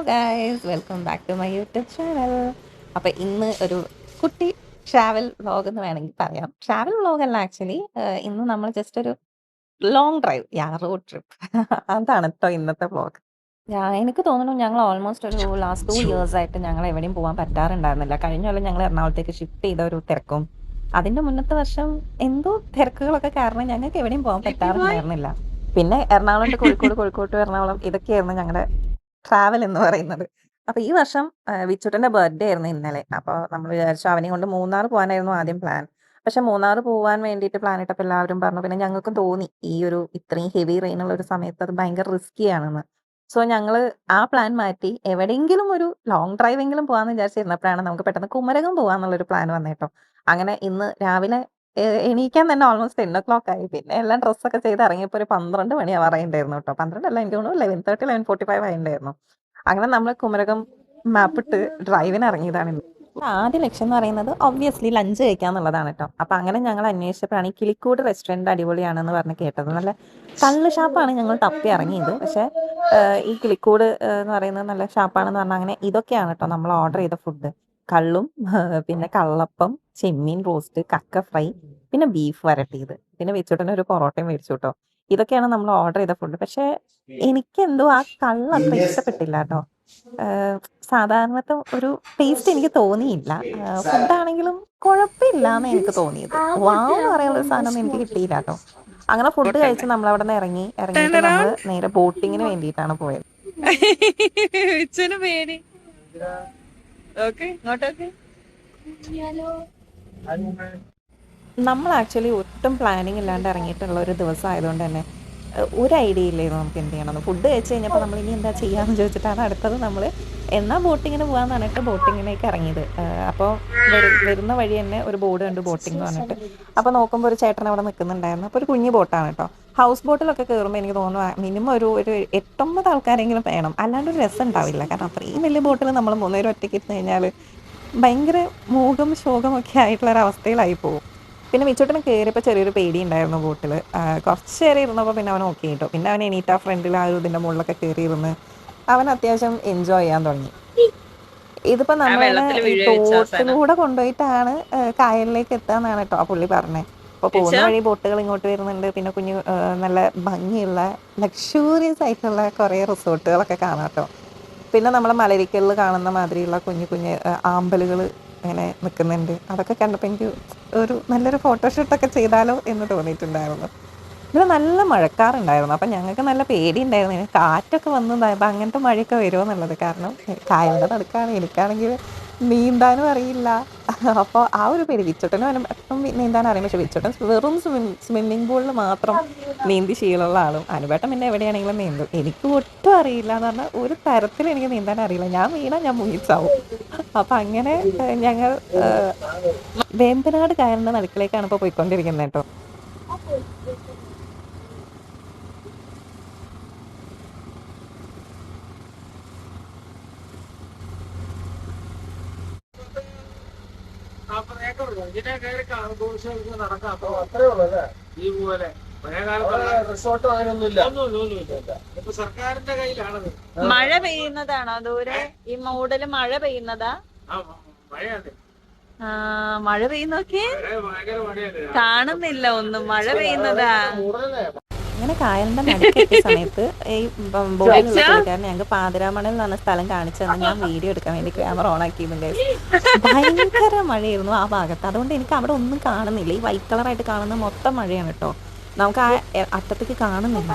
Guys, welcome back to my YouTube channel. അപ്പോൾ ഇന്ന് ഒരു കുട്ടി ട്രാവൽ വ്ളോഗ് എന്ന് വേണമെങ്കിൽ പറയാം. ട്രാവൽ വ്ളോഗ് അല്ല ആക്ച്വലി. ഇന്ന് നമ്മൾ ജസ്റ്റ് ഒരു ലോങ് ഡ്രൈവ്, റോഡ് ട്രിപ്പ് അതാണ് കേട്ടോ ഇന്നത്തെ വ്ളോഗ്. എനിക്ക് തോന്നുന്നു ഞങ്ങൾ ഓൾമോസ്റ്റ് ഒരു ലാസ്റ്റ് 2 years ആയിട്ട് ഞങ്ങൾ എവിടെയും പോകാൻ പറ്റാറുണ്ടായിരുന്നില്ല. കഴിഞ്ഞ കൊല്ലം ഞങ്ങൾ എറണാകുളത്തേക്ക് ഷിഫ്റ്റ് ചെയ്ത ഒരു തിരക്കും അതിന്റെ മുന്നത്തെ വർഷം എന്തോ തിരക്കുകളൊക്കെ കാരണം ഞങ്ങൾക്ക് എവിടെയും പോകാൻ പറ്റാറുണ്ടായിരുന്നില്ല. പിന്നെ എറണാകുളം to കോഴിക്കോട്, കോഴിക്കോട് to എറണാകുളം ഇതൊക്കെയായിരുന്നു ഞങ്ങളുടെ ട്രാവൽ എന്ന് പറയുന്നത്. അപ്പൊ ഈ വർഷം വിച്ചുട്ടന്റെ ബർത്ത്ഡേ ആയിരുന്നു ഇന്നലെ. അപ്പൊ നമ്മൾ വിചാരിച്ചു അവനെയും കൊണ്ട് മൂന്നാർ പോകാനായിരുന്നു ആദ്യം പ്ലാൻ. പക്ഷെ മൂന്നാർ പോകാൻ വേണ്ടിയിട്ട് പ്ലാൻ ഇട്ടപ്പോൾ എല്ലാവരും പറഞ്ഞു, പിന്നെ ഞങ്ങൾക്കും തോന്നി ഈ ഒരു ഇത്രയും ഹെവി റെയിൻ ഉള്ള ഒരു സമയത്ത് അത് ഭയങ്കര റിസ്കി ആണെന്ന്. സോ ഞങ്ങള് ആ പ്ലാൻ മാറ്റി എവിടെയെങ്കിലും ഒരു ലോങ് ഡ്രൈവ് എങ്കിലും പോകാന്ന് വിചാരിച്ചിരുന്നപ്പോഴാണ് നമുക്ക് പെട്ടെന്ന് കുമരകം പോകാന്നുള്ളൊരു പ്ലാൻ വന്നേട്ടോ. അങ്ങനെ ഇന്ന് രാവിലെ എണീക്കാൻ തന്നെ ഓൾമോസ്റ്റ് 10 o'clock ആയി. പിന്നെ എല്ലാം ഡ്രസ്സൊക്കെ ചെയ്ത് ഇറങ്ങിയപ്പോൾ ഒരു 12 മണിയാവാറായിണ്ടായിരുന്നു കേട്ടോ. 12 അല്ല, എനിക്ക് തോന്നുന്നു 11:30 11:45 ആയിണ്ടായിരുന്നു. അങ്ങനെ നമ്മൾ കുമരകം മാപ്പിട്ട് ഡ്രൈവിന് ഇറങ്ങിയതാണ് ഇന്ന്. ആദ്യ ലക്ഷ്യം എന്ന് പറയുന്നത് ഒബ്വിയസ്ലി ലഞ്ച് കഴിക്കാന്നുള്ളതാണ് കേട്ടോ. അപ്പൊ അങ്ങനെ ഞങ്ങൾ അന്വേഷിച്ചപ്പോഴാണ് ഈ കിളിക്കൂട് റെസ്റ്റോറന്റ് അടിപൊളിയാണെന്ന് പറഞ്ഞ് കേട്ടത്. നല്ല കള്ള് ഷാപ്പാണ് ഞങ്ങൾ തപ്പി ഇറങ്ങിയത്. പക്ഷെ ഈ കിളിക്കൂട് എന്ന് പറയുന്നത് നല്ല ഷാപ്പാണെന്ന് പറഞ്ഞാൽ അങ്ങനെ ഇതൊക്കെയാണ് കേട്ടോ നമ്മൾ ഓർഡർ ചെയ്ത ഫുഡ്. കള്ളും പിന്നെ കള്ളപ്പം, ചെമ്മീൻ റോസ്റ്റ്, കക്ക ഫ്രൈ, പിന്നെ ബീഫ് വരട്ടിയത്, പിന്നെ വെച്ചിട്ടുള്ള ഒരു പൊറോട്ടയും മേടിച്ചു കേട്ടോ. ഇതൊക്കെയാണ് നമ്മൾ ഓർഡർ ചെയ്ത ഫുഡ്. പക്ഷെ എനിക്കെന്തോ ആ കള്ള് അത്ര ഇഷ്ടപ്പെട്ടില്ല കേട്ടോ. സാധാരണത്തെ ഒരു ടേസ്റ്റ് എനിക്ക് തോന്നിയില്ല. ഫുഡാണെങ്കിലും കുഴപ്പമില്ലാന്ന് എനിക്ക് തോന്നിയത്. വാവ് എന്ന് പറയാനുള്ള ഒരു സാധനം എനിക്ക് കിട്ടിയില്ല കേട്ടോ. അങ്ങനെ ഫുഡ് കഴിച്ച് നമ്മൾ അവിടെ നിന്ന് ഇറങ്ങിയിട്ട് നമ്മൾ നേരെ ബോട്ടിങ്ങിന് വേണ്ടിയിട്ടാണ് പോയത്. പേടി ഓക്കെ ഇങ്ങോട്ടൊക്കെ നമ്മൾ ആക്ച്വലി ഒട്ടും പ്ലാനിങ് ഇല്ലാണ്ട് ഇറങ്ങിയിട്ടുള്ള ഒരു ദിവസം ആയതുകൊണ്ട് തന്നെ ഒരു ഐഡിയ ഇല്ലായിരുന്നു നമുക്ക് എന്ത് ചെയ്യണമെന്ന്. ഫുഡ് കഴിച്ച് കഴിഞ്ഞപ്പോൾ നമ്മൾ ഇനി എന്താ ചെയ്യാമെന്ന് ചോദിച്ചിട്ടാണ് അടുത്തത് നമ്മൾ എന്നാൽ ബോട്ടിങ്ങിന് പോകാമെന്ന് പറഞ്ഞിട്ട് ബോട്ടിങ്ങിലേക്ക് ഇറങ്ങിയത്. അപ്പോൾ വരുന്ന വഴി തന്നെ ഒരു ബോർഡ് കണ്ടു, ബോട്ടിംഗ് എന്ന് പറഞ്ഞിട്ട്. അപ്പോൾ നോക്കുമ്പോൾ ഒരു ചേട്ടൻ അവിടെ നിൽക്കുന്നുണ്ടായിരുന്നു. അപ്പോൾ ഒരു കുഞ്ഞു ബോട്ടാണ് കേട്ടോ. ഹൗസ് ബോട്ടിലൊക്കെ കയറുമ്പോൾ എനിക്ക് തോന്നുന്നു മിനിമം ഒരു 8-9 ആൾക്കാരെങ്കിലും വേണം, അല്ലാണ്ട് ഒരു രസം ഉണ്ടാവില്ല. കാരണം അത്രയും വലിയ ബോട്ടിൽ നമ്മൾ 3 പേരും ഒറ്റയ്ക്ക് ഇരുന്ന് കഴിഞ്ഞാൽ ഭയങ്കര മൂകം ശോകമൊക്കെ ആയിട്ടുള്ള ഒരു അവസ്ഥയിലായി പോകും. പിന്നെ മിച്ചോട്ടിന് കയറിയപ്പോൾ ചെറിയൊരു പേടി ഉണ്ടായിരുന്നു ബോട്ടിൽ. കുറച്ച് നേരം ഇരുന്നപ്പോൾ പിന്നെ അവൻ ഓക്കെ കേട്ടോ. പിന്നെ അവൻ എണീറ്റ് ആ ഫ്രണ്ടിൽ ആ ഒരു ഇതിൻ്റെ മുകളിലൊക്കെ കയറിയിരുന്ന് അവൻ അത്യാവശ്യം എൻജോയ് ചെയ്യാൻ തുടങ്ങി. ഇതിപ്പോൾ നമ്മളെ ഈ തോട്ടിലൂടെ കൊണ്ടുപോയിട്ടാണ് കായലിലേക്ക് എത്താന്നാണ് കേട്ടോ ആ പുള്ളി പറഞ്ഞത്. അപ്പോൾ പോകുന്ന വഴി ബോട്ടുകൾ ഇങ്ങോട്ട് വരുന്നുണ്ട്. പിന്നെ കുഞ്ഞു നല്ല ഭംഗിയുള്ള ലക്ഷൂറിയസ് ആയിട്ടുള്ള കുറേ റിസോർട്ടുകളൊക്കെ കാണാം കേട്ടോ. പിന്നെ നമ്മളെ മലരിക്കലിൽ കാണുന്ന മാതിരിയുള്ള കുഞ്ഞു കുഞ്ഞ് ആമ്പലുകൾ ഇങ്ങനെ നിൽക്കുന്നുണ്ട്. അതൊക്കെ കണ്ടപ്പോൾ എനിക്ക് ഒരു നല്ലൊരു ഫോട്ടോഷൂട്ടൊക്കെ ചെയ്താലോ എന്ന് തോന്നിയിട്ടുണ്ടായിരുന്നു. ഇവിടെ നല്ല മഴക്കാറുണ്ടായിരുന്നു. അപ്പം ഞങ്ങൾക്ക് നല്ല പേടിയുണ്ടായിരുന്നു കാറ്റൊക്കെ വന്നതായപ്പോൾ അങ്ങനത്തെ മഴയൊക്കെ വരുമോ എന്നുള്ളത്. കാരണം കായലിൻ്റെ നടുക്കാണ്, എനിക്കാണെങ്കിൽ നീന്താനും അറിയില്ല. അപ്പോൾ ആ ഒരു പേടി. വിച്ചോട്ടനും അനുപേട്ടനും നീന്താൻ അറിയാം. പക്ഷെ വിച്ചോട്ടൻ വെറും സ്വിമ്മിംഗ് പൂളിൽ മാത്രം നീന്തി ശീലമുള്ള ആളും. അനുപേട്ടൻ പിന്നെ എവിടെയാണെങ്കിലും നീന്തും. എനിക്ക് ഒട്ടും അറിയില്ല എന്ന് പറഞ്ഞാൽ ഒരു തരത്തിൽ എനിക്ക് നീന്താൻ അറിയില്ല. ഞാൻ വീണാൽ ഞാൻ മുങ്ങിച്ചാവും. അപ്പം അങ്ങനെ ഞങ്ങൾ വേമ്പനാട് കായലിൻ്റെ നടുക്കിലേക്കാണ് ഇപ്പോൾ പോയിക്കൊണ്ടിരിക്കുന്നത് കേട്ടോ. സർക്കാരിന്റെ കയ്യിലാണത്. മഴ പെയ്യുന്നതാണോ ദൂരെ? ഈ മൂടല് മഴ പെയ്യുന്നതാ? മഴ പെയ്യുന്നൊക്കെ കാണുന്നില്ല ഒന്നും. മഴ പെയ്യുന്നതാ. അങ്ങനെ കായലിന്റെ നടുക്കെത്തിയ സമയത്ത് ഈ ബോട്ടിലുള്ള പുള്ളിക്കാരൻ ഞങ്ങൾക്ക് പാതിരാമണൽ എന്ന് പറഞ്ഞ സ്ഥലം കാണിച്ചു തന്നെ ഞാൻ വീഡിയോ എടുക്കാൻ വേണ്ടി ക്യാമറ ഓൺ ആക്കിയിരുന്നു. ഭയങ്കര മഴയായിരുന്നു ആ ഭാഗത്ത്. അതുകൊണ്ട് എനിക്ക് അവിടെ ഒന്നും കാണുന്നില്ല. ഈ വൈറ്റ് കളറായിട്ട് കാണുന്ന മൊത്തം മഴയാണ് കേട്ടോ. നമുക്ക് ആ അറ്റത്തേക്ക് കാണുന്നില്ല.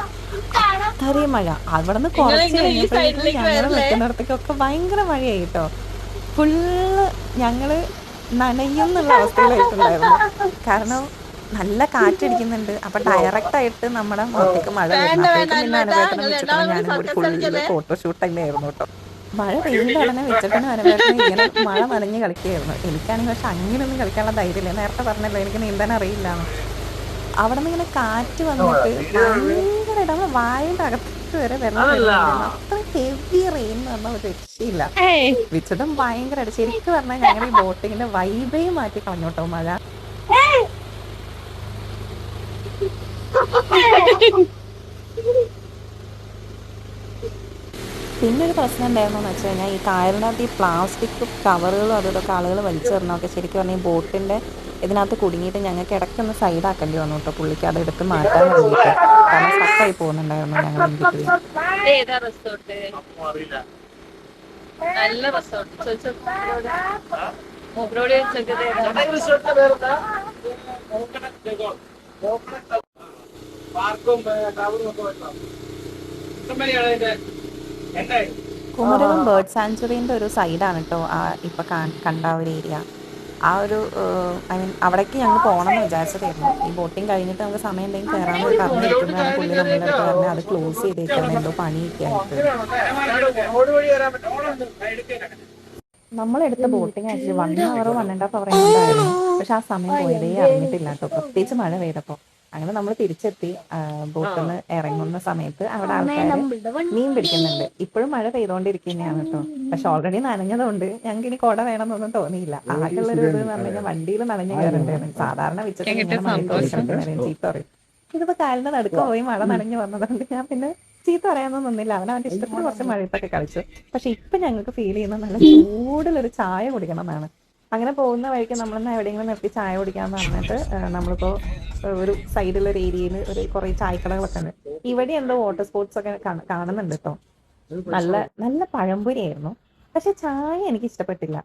അത്രയും മഴ. അവിടെ നിന്ന് കുറച്ച് കഴിഞ്ഞപ്പോഴേക്കും ഞങ്ങൾ നിൽക്കുന്നിടത്തേക്കൊക്കെ ഭയങ്കര മഴയായി കേട്ടോ. ഫുള്ള് ഞങ്ങള് നനയുന്നുള്ള അവസ്ഥയിലായിട്ടുണ്ടായിരുന്നു. കാരണം നല്ല കാറ്റടിക്കുന്നുണ്ട്. അപ്പൊ ഡയറക്റ്റ് ആയിട്ട് നമ്മുടെ മുഖത്തേക്ക് മഴ വരുന്നു. പിന്നെ അനുഭവത്തിനെ വെച്ചിട്ടാണ് ഞാനും കൂടി ഫുള്ള് ഫോട്ടോഷൂട്ട് തന്നെയായിരുന്നു കേട്ടോ. മഴ പെയ്യുന്ന ഉടനെ വെച്ചിട്ടാണ് അനുഭവത്തിന് ഇങ്ങനെ മഴ നനഞ്ഞ് കളിക്കുകയായിരുന്നു. എനിക്കാണെങ്കിൽ പക്ഷെ അങ്ങനെയൊന്നും കളിക്കാനുള്ള ധൈര്യമില്ല. നേരത്തെ പറഞ്ഞല്ലോ എനിക്ക് നീന്താൻ അറിയില്ലാന്ന്. അവിടെ നിന്ന് ഇങ്ങനെ കാറ്റ് വന്നിട്ട് ഭയങ്കര നമ്മൾ വായുടെ അകത്തേക്ക് വരെ വെള്ളം വരുന്നുണ്ട്. അത്ര ഹെവി റെയിൻ എന്ന് പറഞ്ഞാൽ ഒരു രക്ഷയില്ല. വിച്ചിട്ടും ഭയങ്കരമായിട്ട് ശരിക്കും പറഞ്ഞാൽ ഞങ്ങൾ ഈ ബോട്ടിങ്ങിന്റെ വൈബേ മാറ്റി കളഞ്ഞോട്ടോ മഴ. പിന്നെ ഒരു പ്രശ്നം ഉണ്ടായിരുന്നെന്ന് വെച്ച് കഴിഞ്ഞാൽ ഈ കായലിനകത്ത് ഈ പ്ലാസ്റ്റിക് കവറുകളും അതും ഇതൊക്കെ ആളുകൾ വലിച്ചെറിഞ്ഞൊക്കെ ശരിക്കും പറഞ്ഞാൽ ഈ ബോട്ടിൻ്റെ ഇതിനകത്ത് കുടുങ്ങിയിട്ട് ഞങ്ങൾക്ക് ഇടയ്ക്കൊന്ന് സൈഡാക്കേണ്ടി വന്നു കേട്ടോ പുള്ളിക്ക് അത് എടുത്ത് മാറ്റാൻ വേണ്ടിയിട്ട്. കാരണം സ്റ്റക്കായി പോകുന്നുണ്ടായിരുന്നു ഞങ്ങൾ ഇന്ത്യക്ക്. ഏതാ റിസോർട്ട്? നല്ല റിസോർട്ട് ചോദിച്ചോ മൂപ്പരോട് കുമരകം ബേർഡ് സാങ്ച്വറീൻ്റെ ഒരു സൈഡാണ് കേട്ടോ ഇപ്പം കണ്ട ഒരു ഏരിയ. ആ ഒരു ഐ മീൻ അവിടേക്ക് ഞങ്ങൾ പോകണമെന്ന് വിചാരിച്ചതായിരുന്നു. ഈ ബോട്ടിങ് കഴിഞ്ഞിട്ട് നമുക്ക് സമയം ഉണ്ടെങ്കിൽ കയറാമെന്ന് പറഞ്ഞിരിക്കുന്നതാണ് പുള്ളി നമ്മളുടെ അടുത്ത് പറഞ്ഞാൽ അത് ക്ലോസ് ചെയ്തേക്കാണ്, എന്തോ പണിയൊക്കെ ആയിട്ട്. നമ്മളെടുത്ത ബോട്ടിങ് ആക്ച്വലി 1 hour 1.5 hour ഉണ്ടായിരുന്നു. പക്ഷെ ആ സമയം പോയതേ അറിഞ്ഞിട്ടില്ല കേട്ടോ, പ്രത്യേകിച്ച് മഴ പെയ്തപ്പോൾ. അങ്ങനെ നമ്മൾ തിരിച്ചെത്തി. ബോട്ടിൽ നിന്ന് ഇറങ്ങുന്ന സമയത്ത് അവിടെ ആൾക്കാർ മീൻ പിടിക്കുന്നുണ്ട്. ഇപ്പോഴും മഴ പെയ്തുകൊണ്ടിരിക്കുന്നതാണ് കേട്ടോ. പക്ഷെ ഓൾറെഡി നനഞ്ഞതുകൊണ്ട് ഞങ്ങൾക്ക് ഇനി കുട വേണമെന്നൊന്നും തോന്നിയില്ല. ആകെയുള്ളൊരു ഇത് എന്ന് പറഞ്ഞു കഴിഞ്ഞാൽ വണ്ടിയിൽ നനഞ്ഞ് കയറേണ്ടതാണ്. സാധാരണ വെച്ചിട്ട് ഇങ്ങനെ മഴ ചീത്ത പറയും. ഇതിപ്പോൾ കാലിൻ്റെ നടുക്ക് പോയി മഴ നനഞ്ഞ് വന്നതുകൊണ്ട് ഞാൻ പിന്നെ ചീത്ത പറയാനൊന്നും നിന്നില്ല. അവൻ്റെ ഇഷ്ടത്തിന് കുറച്ച് മഴയത്തൊക്കെ കളിച്ചു. പക്ഷെ ഇപ്പം ഞങ്ങൾക്ക് ഫീൽ ചെയ്യുന്നത് നല്ല ചൂടിലൊരു ചായ കുടിക്കണം എന്നാണ്. അങ്ങനെ പോകുന്ന വഴിക്ക് നമ്മളെന്നാൽ എവിടെയെങ്കിലും നിർത്തി ചായ കുടിക്കാമെന്ന് പറഞ്ഞിട്ട് നമ്മളിപ്പോൾ ഒരു സൈഡിലൊരു ഏരിയയിൽ ഒരു കുറേ ചായക്കടകളൊക്കെ ഉണ്ട്. ഇവിടെ എന്തോ വാട്ടർ സ്പോർട്സ് ഒക്കെ കാണുന്നുണ്ട് കേട്ടോ. നല്ല നല്ല പഴംപൊരി ആയിരുന്നു. പക്ഷെ ചായ എനിക്ക് ഇഷ്ടപ്പെട്ടില്ല.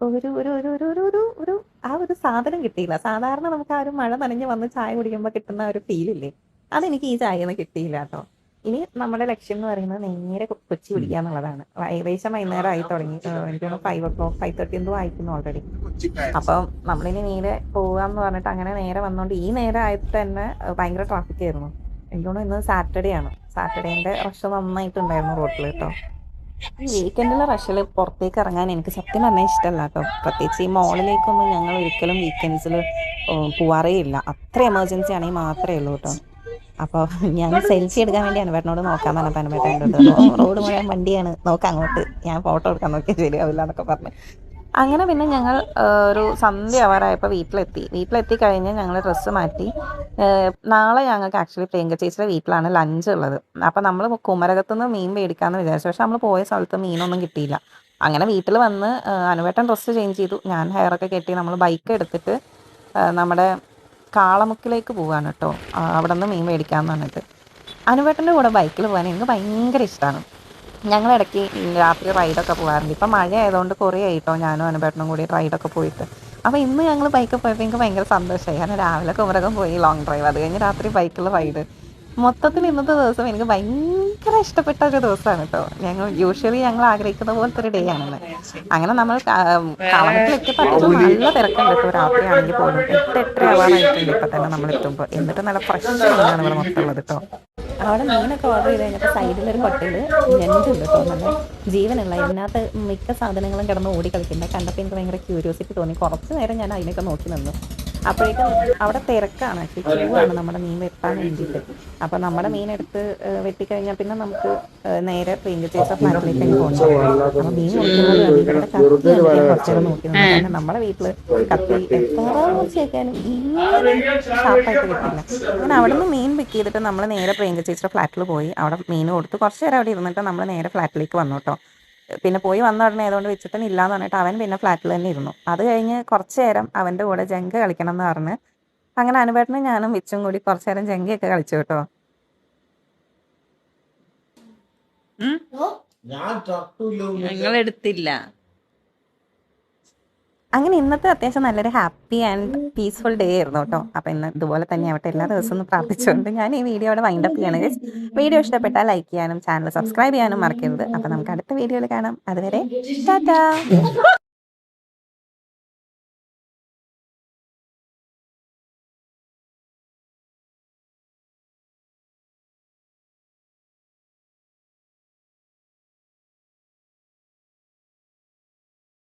ഒരു ഒരു ഒരു ഒരു ഒരു ഒരു ഒരു ആ ഒരു സാധനം കിട്ടിയില്ല. സാധാരണ നമുക്ക് ആ ഒരു മഴ നനഞ്ഞ് വന്ന് ചായ കുടിക്കുമ്പോൾ കിട്ടുന്ന ഒരു ഫീലില്ലേ, അതെനിക്ക് ഈ ചായയിൽ നിന്ന് കിട്ടിയില്ല കേട്ടോ. ഇനി നമ്മുടെ ലക്ഷ്യം എന്ന് പറയുന്നത് നേരെ കൊച്ചി പിടിക്കുക എന്നുള്ളതാണ്. ഏകദേശം വൈകുന്നേരം ആയി തുടങ്ങി. എനിക്ക് 5 o'clock 5:30 എന്തോ ആയിരിക്കുന്നു ഓൾറെഡി. അപ്പം നമ്മളിനി നേരെ പോകാമെന്ന് പറഞ്ഞിട്ട് അങ്ങനെ നേരെ വന്നുകൊണ്ട് ഈ നേരം ആയിട്ട് തന്നെ ഭയങ്കര ട്രാഫിക് ആയിരുന്നു. എനിക്ക് തോന്നുന്നു ഇന്ന് സാറ്റർഡേ ആണ്. സാറ്റർഡേൻ്റെ റഷ് നന്നായിട്ടുണ്ടായിരുന്നു റോഡിൽ കേട്ടോ. ഈ വീക്കെൻഡിലെ റഷിൽ പുറത്തേക്ക് ഇറങ്ങാൻ എനിക്ക് സത്യം പറഞ്ഞാൽ ഇഷ്ടമല്ല കേട്ടോ. പ്രത്യേകിച്ച് ഈ മോളിലേക്കൊന്നും ഞങ്ങൾ ഒരിക്കലും വീക്കെൻഡ്സിൽ പോവാറേ ഇല്ല. അത്ര എമർജൻസി ആണെങ്കിൽ മാത്രമേ ഉള്ളൂ കേട്ടോ. അപ്പോൾ ഞാൻ സെൽഫി എടുക്കാൻ വേണ്ടി അനുപേട്ടനോട് നോക്കാൻ പറഞ്ഞപ്പോൾ അനുപേട്ടൻ എൻ്റെ അടുത്ത് റോഡ് മുഴുവൻ വണ്ടിയാണ്, നോക്കാം അങ്ങോട്ട്, ഞാൻ ഫോട്ടോ എടുക്കാൻ നോക്കിയാൽ ശരിയാവില്ല എന്നൊക്കെ പറഞ്ഞ്. അങ്ങനെ പിന്നെ ഞങ്ങൾ ഒരു സന്ധ്യ ആവാറായപ്പോൾ വീട്ടിലെത്തി കഴിഞ്ഞ് ഞങ്ങൾ ഡ്രസ്സ് മാറ്റി. നാളെ ഞങ്ങൾക്ക് ആക്ച്വലി പ്രിയങ്ക ചേച്ചിയുടെ വീട്ടിലാണ് ലഞ്ച് ഉള്ളത്. അപ്പോൾ നമ്മൾ കുമരകത്തുനിന്ന് മീൻ മേടിക്കാമെന്ന് വിചാരിച്ചു. പക്ഷെ നമ്മൾ പോയ സ്ഥലത്ത് മീനൊന്നും കിട്ടിയില്ല. അങ്ങനെ വീട്ടിൽ വന്ന് അനുപേട്ടൻ ഡ്രസ്സ് ചേഞ്ച് ചെയ്തു, ഞാൻ ഹെയറൊക്കെ കെട്ടി നമ്മൾ ബൈക്ക് എടുത്തിട്ട് നമ്മുടെ കാളമുക്കിലേക്ക് പോവാണ് കേട്ടോ. അവിടെ നിന്ന് മീൻ മേടിക്കാമെന്ന് പറഞ്ഞിട്ട്. അനുപേട്ടൻ്റെ കൂടെ ബൈക്കിൽ പോകാൻ എനിക്ക് ഭയങ്കര ഇഷ്ടമാണ്. ഞങ്ങളിടയ്ക്ക് രാത്രി റൈഡൊക്കെ പോകാറുണ്ട്. ഇപ്പം മഴ ആയതുകൊണ്ട് കുറേ ആയിട്ടോ ഞാനും അനുപേട്ടനും കൂടി റൈഡൊക്കെ പോയിട്ട്. അപ്പോൾ ഇന്ന് ഞങ്ങൾ ബൈക്കിൽ പോയപ്പോൾ എനിക്ക് ഭയങ്കര സന്തോഷമായി. കാരണം രാവിലെ കുമരകം പോയി ലോങ് ഡ്രൈവ്, അത് കഴിഞ്ഞ് രാത്രി ബൈക്കിൽ റൈഡ്. മൊത്തത്തിൽ ഇന്നത്തെ ദിവസം എനിക്ക് ഭയങ്കര ഇഷ്ടപ്പെട്ട ഒരു ദിവസമാണ് കേട്ടോ. ഞങ്ങൾ ആഗ്രഹിക്കുന്ന പോലത്തെ ഒരു ഡേ ആണെന്ന്. അങ്ങനെ നമ്മൾ കാളമുക്കിലെത്തിയപ്പോൾ നല്ല തിരക്കുണ്ട് കേട്ടോ. രാത്രിയാണെങ്കിൽ പോലും 8-8:30 ആവാറായിട്ടുണ്ട് ഇപ്പം തന്നെ നമ്മൾ എത്തുമ്പോൾ. എന്നിട്ട് നല്ല ഫ്രഷ് മീനാണ് ഇവിടെ മൊത്തം ഉള്ളത് കേട്ടോ. അവിടെ മീനൊക്കെ ഓർഡർ ചെയ്ത് കഴിഞ്ഞപ്പോൾ സൈഡിലൊരു കൊട്ടയിൽ ഞണ്ടുണ്ട് കേട്ടോ. നല്ല ജീവനുള്ള ഇതിനകത്ത് മിക്ക സാധനങ്ങളും കിടന്ന് ഓടി കളിക്കുന്നത് കണ്ടപ്പോൾ എനിക്ക് ഭയങ്കര ക്യൂരിയോസിറ്റി തോന്നി. കുറച്ച് നേരം ഞാൻ അതിനൊക്കെ നോക്കി നിന്നു. അപ്പോഴേക്കും അവിടെ തിരക്കാണ്, ക്യൂ ആണ് നമ്മുടെ മീൻ വെട്ടാൻ വേണ്ടിയിട്ട്. അപ്പോൾ നമ്മുടെ മീൻ എടുത്ത് വെട്ടിക്കഴിഞ്ഞാൽ പിന്നെ നമുക്ക് നേരെ പ്രിയങ്ക ചേച്ചിയുടെ ഫ്ലാറ്റിലേക്ക് പോകണം. അപ്പോൾ മീൻ മുറിക്കുന്നത് ഇവിടെ കത്തി കുറച്ച് നേരം നോക്കി നിന്നു. കാരണം നമ്മുടെ വീട്ടിൽ കത്തി എത്ര വെച്ചാലും ഇങ്ങനെ ഷാർപ്പായിട്ട് കിട്ടില്ല. അങ്ങനെ അവിടെ നിന്ന് മീൻ പിക്ക് ചെയ്തിട്ട് നമ്മൾ നേരെ പ്രിയങ്ക ചേച്ചിയുടെ ഫ്ലാറ്റിൽ പോയി അവിടെ മീൻ കൊടുത്ത് കുറച്ച് നേരം അവിടെ ഇരുന്നിട്ട് നമ്മൾ നേരെ ഫ്ലാറ്റിലേക്ക് വന്നു കേട്ടോ. പിന്നെ പോയി വന്ന ഉടനെ ആയതുകൊണ്ട് വെച്ചിട്ട് ഇല്ലാന്ന് പറഞ്ഞിട്ട് അവൻ പിന്നെ ഫ്ലാറ്റിൽ തന്നെ ഇരുന്നു. അത് കഴിഞ്ഞ് കുറച്ച് നേരം അവൻ്റെ കൂടെ ജങ്ക കളിക്കണം എന്ന് പറഞ്ഞ് അങ്ങനെ അനുപേട്ടനും ഞാനും വിച്ചും കൂടി കുറച്ച് നേരം ജങ്കയൊക്കെ കളിച്ചു കേട്ടോ. ഞങ്ങൾ എടുത്തില്ല. അങ്ങനെ ഇന്നത്തെ അത്യാവശ്യം നല്ലൊരു ഹാപ്പി ആൻഡ് പീസ്ഫുൾ ഡേ ആയിരുന്നു കേട്ടോ. അപ്പോൾ ഇന്ന് ഇതുപോലെ തന്നെ ആവട്ടെ എല്ലാ ദിവസവും ഒന്ന് പ്രാർത്ഥിച്ചുകൊണ്ട് ഞാൻ ഈ വീഡിയോയുടെ വൈൻഡപ്പ് ചെയ്യാണ്. വീഡിയോ ഇഷ്ടപ്പെട്ടാൽ ലൈക്ക് ചെയ്യാനും ചാനൽ സബ്സ്ക്രൈബ് ചെയ്യാനും മറക്കരുത്. അപ്പോൾ നമുക്ക് അടുത്ത വീഡിയോയിൽ കാണാം. അതുവരെ ടാറ്റാ.